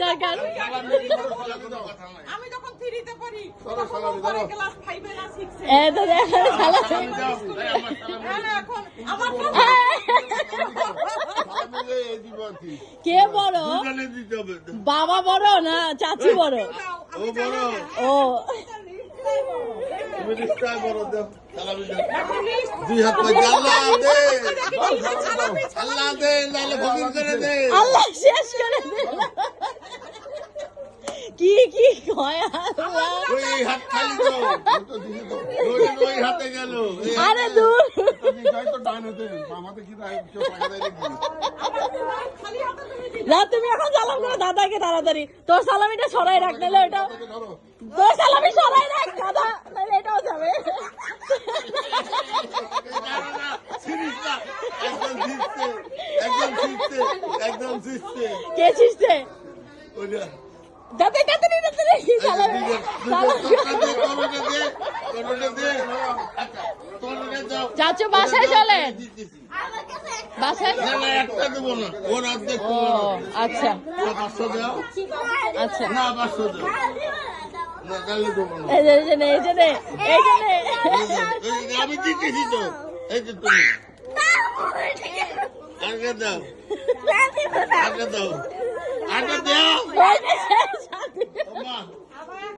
দরকার। আমি যখন 3-তে পড়ি তখন পরে ক্লাস 5-এ না 6-এ। এই তো দেখো সালামি। এখন আমার কে বড়? বাবা বড় না চাচি বড়? ও আল্লাহ শেষ করে দিল। কি কি কয় আল্লাহ। আরে দূর না, তুমি এখন সালাম করো দাদাকে তাড়াতাড়ি। তোর সালামিটা সরাই রাখ, নাহলে এটা তোর সালামি সরাই রাখ দাদা, নাহলে এটাও যাবে। কে ছিসছে? দাদা দাদা দাদা সালামি চাচু বাসায় চলেন, বাসায়। একটা দেবো না, ওর অর্ধেক। ও আচ্ছা 500 দাও। আচ্ছা, না 500 দাও না, তাহলে দেবো না। এই যে এই যে নে, এই যে নে, এই যে নে। আমি দিতেছি তো, এই যে তুমি আগে দাও, আগে দাও, আগে দাও। ওই যে শেষ। মা